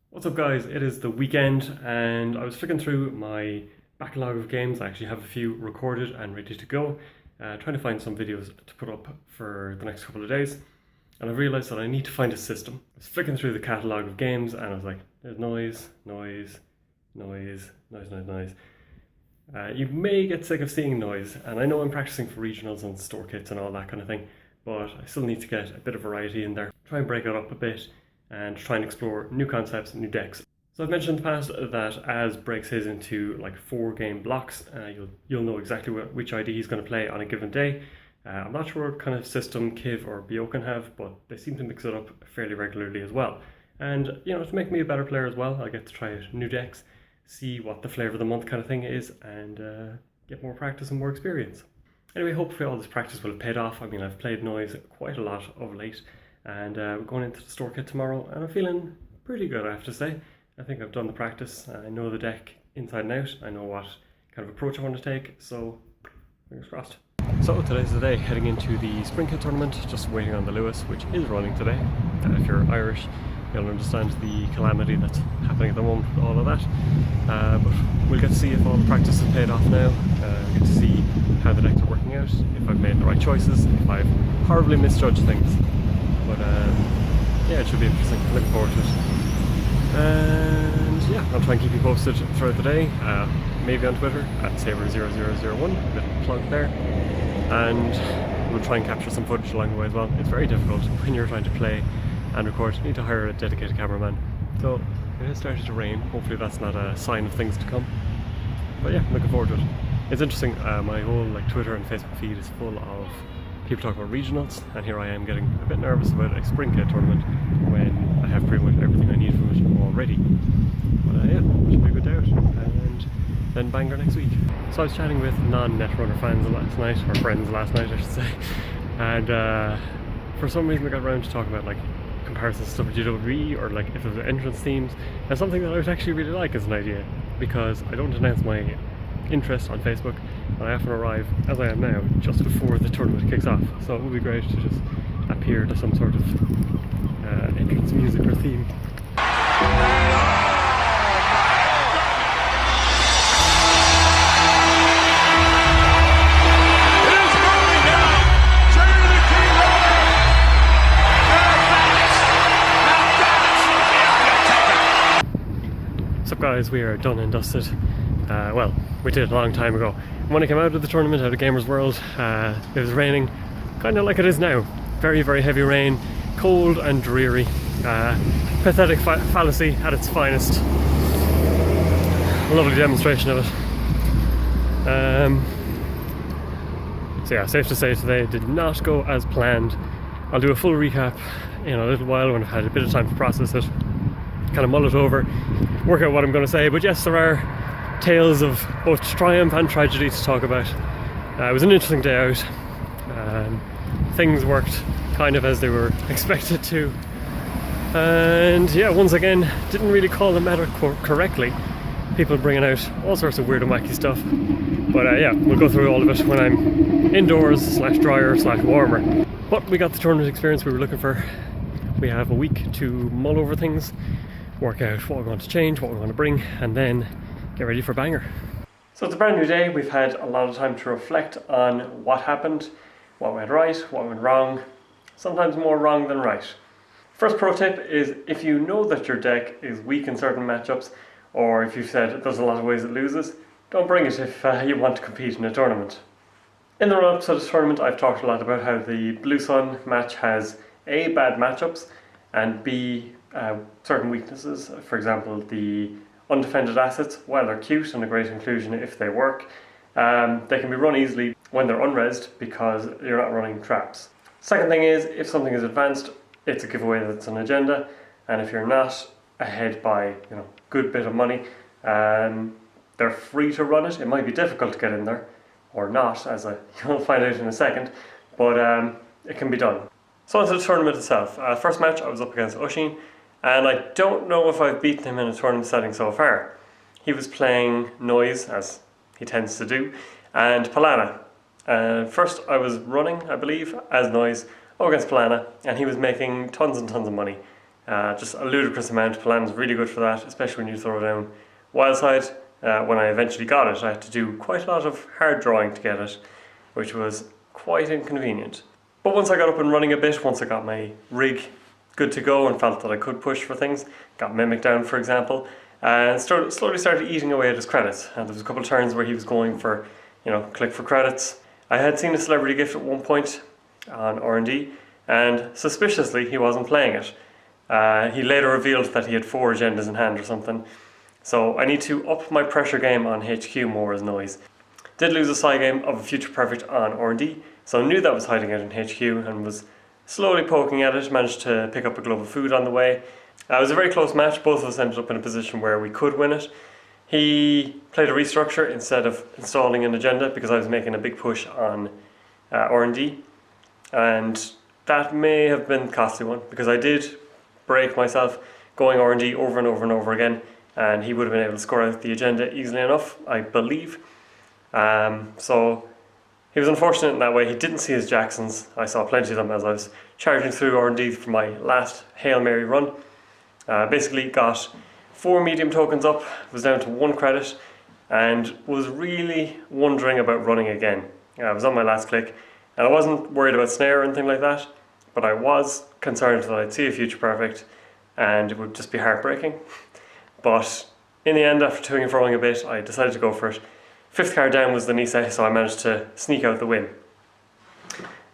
What's up guys, it is the weekend and I was flicking through my backlog of games. I actually have a few recorded and ready to go, trying to find some videos to put up for the next couple of days, and I realised that I need to find a system. I was flicking through the catalogue of games and I was like, there's noise. You may get sick of seeing noise, and I know I'm practicing for regionals and store kits and all that kind of thing, but I still need to get a bit of variety in there, try and break it up a bit and try and explore new concepts and new decks. So I've mentioned in the past that Az breaks his into like 4 game blocks. You'll know exactly which ID he's going to play on a given day. I'm not sure what kind of system Kiv or Biokan have, but they seem to mix it up fairly regularly as well. And you know, to make me a better player as well, I get to try out new decks, see what the flavour of the month kind of thing is, and get more practice and more experience. Anyway, hopefully all this practice will have paid off. I mean, I've played Noise quite a lot of late, and we're going into the store kit tomorrow, and I'm feeling pretty good, I have to say. I think I've done the practice. I know the deck inside and out. I know what kind of approach I want to take, so fingers crossed. So today's the day, heading into the Spring Kit tournament, just waiting on the Lewis, which is running today. If you're Irish, you'll understand the calamity that's happening at the moment with all of that. But we'll get to see if all the practice has paid off now. We'll get to see how the decks are working out, if I've made the right choices, if I've horribly misjudged things. But yeah, it should be interesting. Looking forward to it. And yeah, I'll try and keep you posted throughout the day. Maybe on Twitter at Saber0001, little plug there. And we'll try and capture some footage along the way as well. It's very difficult when you're trying to play and record. You need to hire a dedicated cameraman. So it has started to rain. Hopefully that's not a sign of things to come. But yeah, looking forward to it. It's interesting. My whole Twitter and Facebook feed is full of people talk about regionals, and here I am getting a bit nervous about a Spring Kit tournament when I have pretty much everything I need from it already. But yeah, it should be a good day out, and then Bangor next week. So I was chatting with non-Netrunner fans last night, or friends last night I should say, and for some reason I got around to talking about comparisons to stuff with GWE, or if there's entrance themes, and something that I would actually really like as an idea, because I don't announce my interest on Facebook, and I often arrive, as I am now, just before the tournament kicks off. So it would be great to just appear to some sort of entrance music or theme. What's up guys, we are done and dusted. Well, we did a long time ago. When I came out of the tournament, out of Gamers World, it was raining, kind of like it is now. Very, very heavy rain, cold and dreary. Pathetic fallacy at its finest. A lovely demonstration of it. So yeah, safe to say today did not go as planned. I'll do a full recap in a little while when I've had a bit of time to process it, kind of mull it over, work out what I'm going to say. But yes, there are tales of both triumph and tragedy to talk about. It was an interesting day out. Things worked kind of as they were expected to, and yeah, once again didn't really call the meta correctly. People bringing out all sorts of weird and wacky stuff, but yeah, we'll go through all of it when I'm indoors / drier / warmer. But we got the tournament experience we were looking for. We have a week to mull over things, work out what we want to change, what we want to bring, and then get ready for Bangor. So it's a brand new day. We've had a lot of time to reflect on what happened, what went right, what went wrong, sometimes more wrong than right. First pro tip is, if you know that your deck is weak in certain matchups, or if you've said there's a lot of ways it loses, don't bring it if you want to compete in a tournament. In the run-up to this tournament, I've talked a lot about how the Blue Sun match has A, bad matchups, and B, certain weaknesses. For example, the undefended assets, while they're cute and a great inclusion if they work, they can be run easily when they're unresed because you're not running traps. Second thing is, if something is advanced, it's a giveaway that's an agenda, and if you're not ahead by good bit of money, they're free to run it. It might be difficult to get in there, or not, as you'll find out in a second, but it can be done. So onto the tournament itself. First match I was up against Oshin, and I don't know if I've beaten him in a tournament setting so far. He was playing Noise, as he tends to do, and Palana. First I was running, I believe, as Noise, up against Palana, and he was making tons and tons of money. just a ludicrous amount. Polana's really good for that, especially when you throw down wildside. When I eventually got it, I had to do quite a lot of hard drawing to get it, which was quite inconvenient. But once I got up and running a bit, once I got my rig good to go and felt that I could push for things, got Mimic down for example, and slowly started eating away at his credits. And there was a couple of turns where he was going for, click for credits. I had seen a celebrity gift at one point on R&D, and suspiciously he wasn't playing it. He later revealed that he had 4 agendas in hand or something. So I need to up my pressure game on HQ more as noise. Did lose a side game of a Future Perfect on R&D, so I knew that was hiding out in HQ and was slowly poking at it. Managed to pick up a glove of food on the way. It was a very close match. Both of us ended up in a position where we could win it. He played a restructure instead of installing an agenda because I was making a big push on R&D, and that may have been a costly one because I did break myself going R&D over and over and over again, and he would have been able to score out the agenda easily enough, I believe. So he was unfortunate in that way. He didn't see his Jacksons. I saw plenty of them as I was charging through R&D for my last Hail Mary run. Basically got 4 medium tokens up, was down to 1 credit, and was really wondering about running again. I was on my last click, and I wasn't worried about snare or anything like that, but I was concerned that I'd see a Future Perfect and it would just be heartbreaking. But in the end, after toing and froing a bit, I decided to go for it. 5th card down was the Nisa, so I managed to sneak out the win.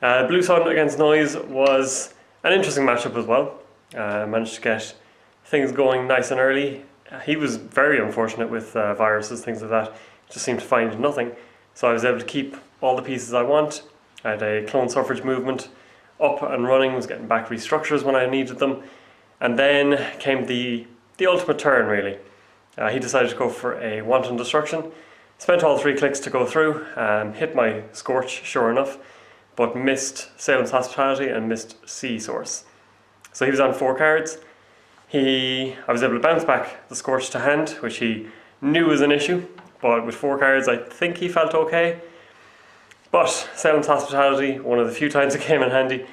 Blue Sun against Noise was an interesting matchup as well. Managed to get things going nice and early. He was very unfortunate with viruses, things like that. Just seemed to find nothing. So I was able to keep all the pieces I want. I had a clone suffrage movement up and running, was getting back restructures when I needed them. And then came the ultimate turn, really. He decided to go for a wanton destruction. Spent all 3 clicks to go through, hit my Scorch, sure enough, but missed Salem's Hospitality and missed Sea Source. So he was on 4 cards. I was able to bounce back the Scorch to hand, which he knew was an issue, but with 4 cards I think he felt okay. But Salem's Hospitality, one of the few times it came in handy,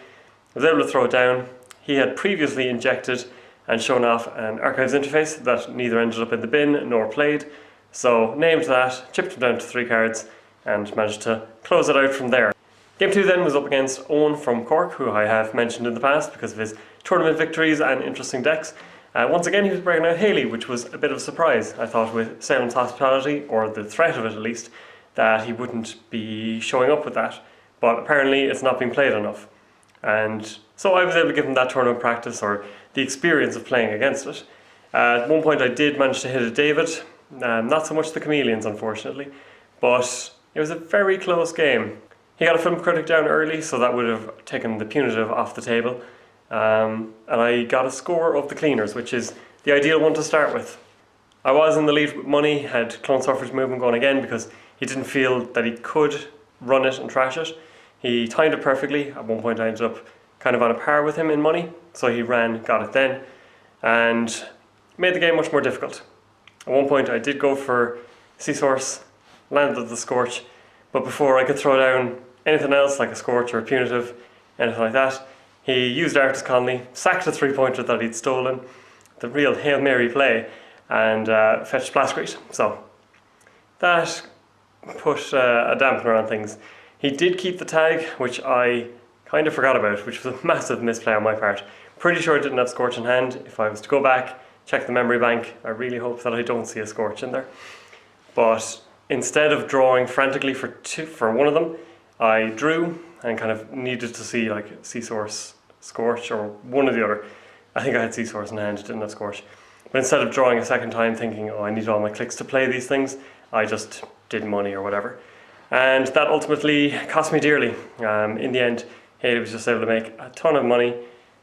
was able to throw it down. He had previously injected and shown off an Archives interface that neither ended up in the bin nor played, so named that, chipped him down to 3 cards, and managed to close it out from there. Game 2 then was up against Owen from Cork, who I have mentioned in the past because of his tournament victories and interesting decks. Once again he was breaking out Haley, which was a bit of a surprise. I thought with Salem's Hospitality, or the threat of it at least, that he wouldn't be showing up with that, but apparently it's not been played enough. And so I was able to give him that tournament practice, or the experience of playing against it. At one point I did manage to hit a David, not so much the Chameleons unfortunately, but it was a very close game. He got a Film Critic down early, so that would have taken the punitive off the table. And I got a score of the Cleaners, which is the ideal one to start with. I was in the lead with money, had Clone Suffrage movement going again because he didn't feel that he could run it and trash it. He timed it perfectly. At one point I ended up kind of on a par with him in money, so he ran, got it then, and made the game much more difficult. At one point I did go for Sea Source, landed the Scorch, but before I could throw down anything else like a Scorch or a punitive, anything like that, he used Artis Conley, sacked a 3-pointer that he'd stolen, the real Hail Mary play, and fetched Blastcrete. So that put a dampener on things. He did keep the tag, which I kind of forgot about, which was a massive misplay on my part. Pretty sure I didn't have Scorch in hand. If I was to go back, check the memory bank, I really hope that I don't see a Scorch in there. But instead of drawing frantically for one of them, I drew and kind of needed to see like Sea Source, Scorch, or one or the other. I think I had Sea Source in hand, didn't have Scorch. But instead of drawing a second time thinking, oh, I need all my clicks to play these things, I just did money or whatever. And that ultimately cost me dearly. In the end, Haley was just able to make a ton of money.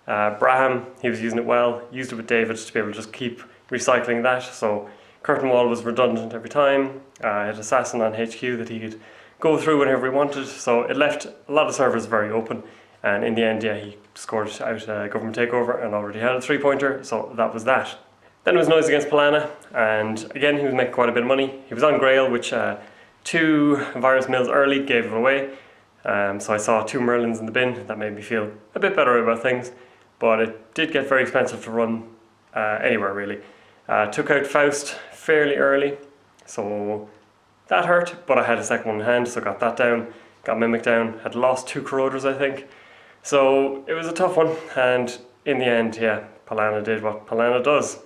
Braham, he was using it well, used it with David to be able to just keep recycling that. So Curtain Wall was redundant every time. I had Assassin on HQ that he could go through whenever he wanted. So it left a lot of servers very open. And in the end, yeah, he scored out a government takeover and already had a 3-pointer. So that was that. Then it was Noise against Polana, and again he was making quite a bit of money. He was on Grail, which 2 virus mills early gave it away. So I saw 2 Merlins in the bin. That made me feel a bit better about things. but it did get very expensive to run anywhere really. Took out Faust fairly early, so that hurt, but I had a second one in hand, so got that down, got Mimic down, had lost 2 Corroders I think. So it was a tough one, and in the end, yeah, Polana did what Polana does.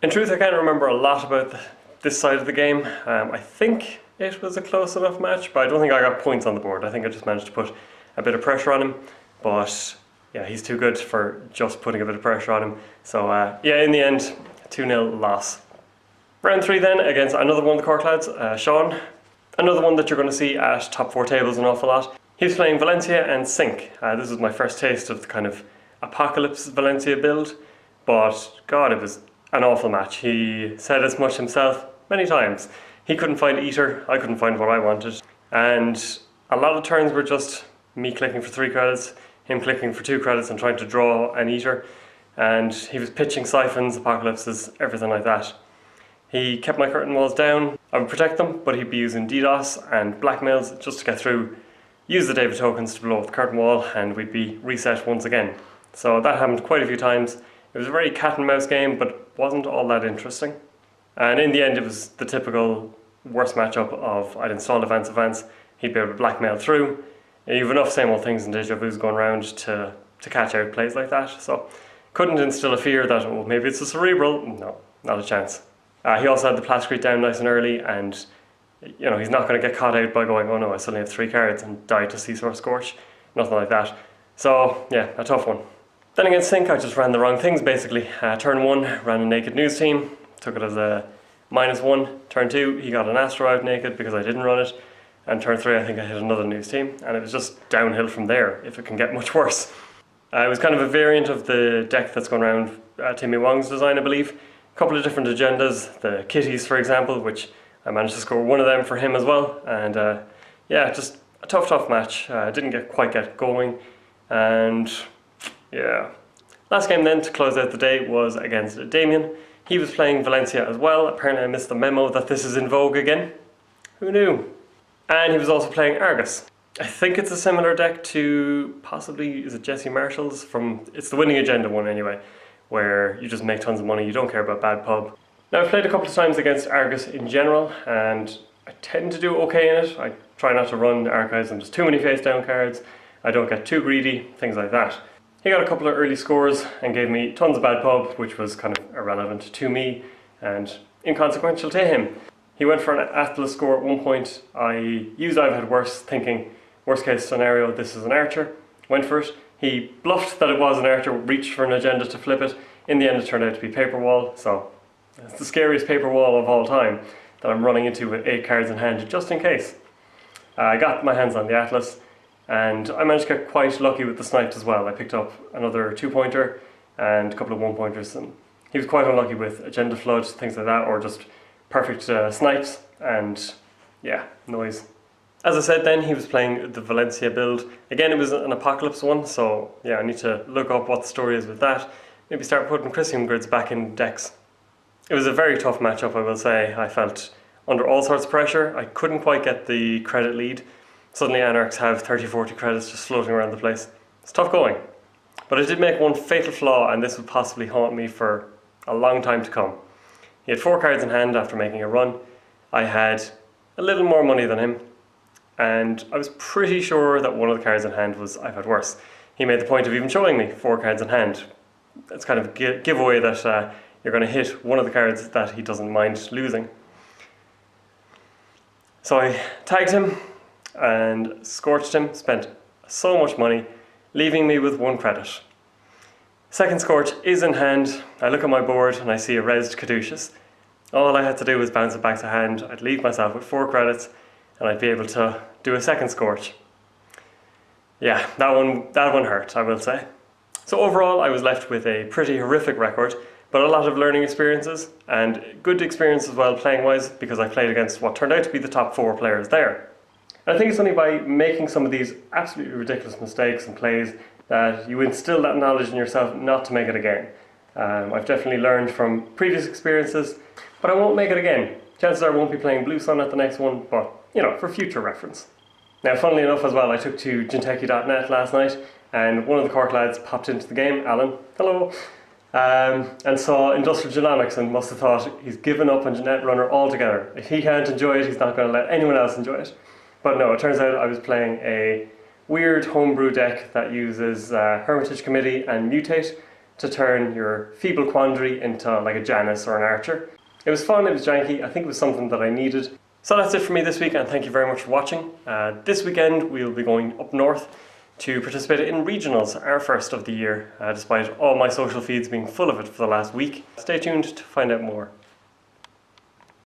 In truth, I can't remember a lot about this side of the game. I think it was a close enough match, but I don't think I got points on the board. I think I just managed to put a bit of pressure on him, but yeah, he's too good for just putting a bit of pressure on him. So yeah, in the end, 2-0 loss. Round 3 then, against another one of the Cork lads, Sean. Another one that you're going to see at top 4 tables an awful lot. He was playing Valencia and Sync. This was my first taste of the kind of Apocalypse Valencia build, but God, it was an awful match. He said as much himself many times. He couldn't find Eater, I couldn't find what I wanted, and a lot of turns were just me clicking for 3 credits, him clicking for 2 credits and trying to draw an Eater, and he was pitching Siphons, Apocalypses, everything like that. He kept my curtain walls down. I would protect them, but he'd be using DDoS and blackmails just to get through, use the David tokens to blow up the curtain wall, and we'd be reset once again. So that happened quite a few times. It was a very cat and mouse game, but wasn't all that interesting. And in the end, it was the typical worst matchup of I'd installed advance, he'd be able to blackmail through. You've enough same old things in Deja Vu's going around to catch out plays like that. So couldn't instill a fear that, oh, maybe it's a cerebral. No, not a chance. He also had the Plascrete down nice and early, and you know, he's not going to get caught out by going, oh no, I suddenly have 3 cards and die to Seesaw Scorch. Nothing like that. So yeah, a tough one. Then against Sync, I just ran the wrong things basically. Turn 1, ran a Naked News team, took it as a -1. Turn 2, he got an Astro out naked because I didn't run it. And turn 3, I think I hit another news team, and it was just downhill from there, if it can get much worse. It was kind of a variant of the deck that's going around Timmy Wong's design, I believe. A couple of different agendas, the kitties for example, which I managed to score one of them for him as well. And yeah, just a tough match. Didn't quite get going, and yeah. Last game then to close out the day was against Damien. He was playing Valencia as well. Apparently I missed the memo that this is in vogue again. Who knew? And he was also playing Argus. I think it's a similar deck to possibly, is it Jesse Marshall's? It's the winning agenda one anyway, where you just make tons of money, you don't care about bad pub. Now I've played a couple of times against Argus in general, and I tend to do okay in it. I try not to run archives and just too many face down cards. I don't get too greedy, things like that. He got a couple of early scores and gave me tons of bad pub, which was kind of irrelevant to me and inconsequential to him. He went for an Atlas score at one point. I used I've had worse, thinking worst case scenario, this is an archer. Went for it. He bluffed that it was an archer, reached for an agenda to flip it. In the end it turned out to be paper wall, so it's the scariest paper wall of all time that I'm running into with 8 cards in hand just in case. I got my hands on the Atlas, and I managed to get quite lucky with the snipes as well. I picked up another 2-pointer and a couple of 1-pointers, and he was quite unlucky with agenda flood, things like that, or just perfect snipes, and yeah, noise. As I said then, he was playing the Valencia build. Again, it was an Apocalypse one, so yeah, I need to look up what the story is with that. Maybe start putting Chrysium grids back in decks. It was a very tough matchup, I will say. I felt under all sorts of pressure. I couldn't quite get the credit lead. Suddenly Anarchs have 30-40 credits just floating around the place. It's tough going. But I did make one fatal flaw, and this would possibly haunt me for a long time to come. He had 4 cards in hand after making a run. I had a little more money than him, and I was pretty sure that one of the cards in hand was I've had worse. He made the point of even showing me 4 cards in hand. It's kind of a giveaway that you're going to hit one of the cards that he doesn't mind losing. So I tagged him and scorched him, spent so much money, leaving me with 1 credit. Second scorch is in hand. I look at my board and I see a rezzed Caduceus. All I had to do was bounce it back to hand. I'd leave myself with 4 credits and I'd be able to do a second scorch. Yeah, that one hurt, I will say. So overall I was left with a pretty horrific record, but a lot of learning experiences, and good experience as well playing wise, because I played against what turned out to be the top 4 players there. And I think it's only by making some of these absolutely ridiculous mistakes and plays that you instill that knowledge in yourself not to make it again. I've definitely learned from previous experiences, but I won't make it again. Chances are I won't be playing Blue Sun at the next one, but you know, for future reference. Now, funnily enough as well, I took to Jinteki.net last night and one of the Cork lads popped into the game, Alan, hello, and saw Industrial Genomics and must have thought he's given up on Netrunner altogether. If he can't enjoy it, he's not going to let anyone else enjoy it. But no, it turns out I was playing a weird homebrew deck that uses Hermitage Committee and Mutate to turn your Feeble Quandary into like a Janus or an Archer. It was fun, it was janky, I think it was something that I needed. So that's it for me this week, and thank you very much for watching. This weekend we'll be going up north to participate in regionals, our first of the year, despite all my social feeds being full of it for the last week. Stay tuned to find out more.